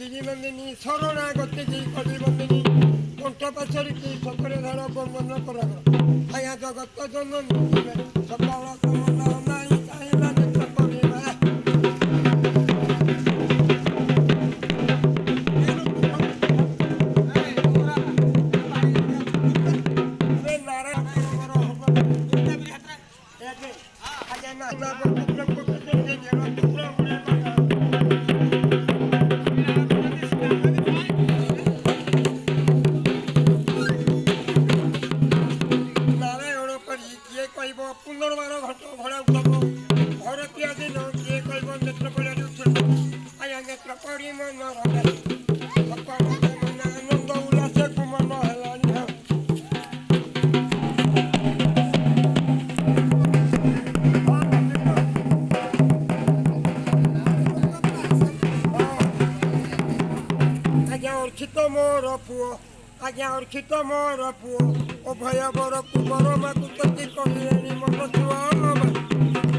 गिरिबंदिनी शरणागति कलिबंदिनी कंठ पछड़ी की सकरे धर बंधन कर आया जगत जननी सकाल कमला नाई चाहिला नेत्र करिबा ए नारायण हमर हो एके आजा ना ना पुत्र पुत्र के जेना पुत्र पुनर्बार घट भड़ा उठब घर तिया दिन किए कह नेत्र पड़ा आया नेत्र पड़ी मन सकाल मन आनंद उल्लास कुमन है आज्ञा अर्चित मोर पुओ आज्ञा अर्चित मोर पुओ ओ भय बर कुबर माकु तती कहले मन छुआ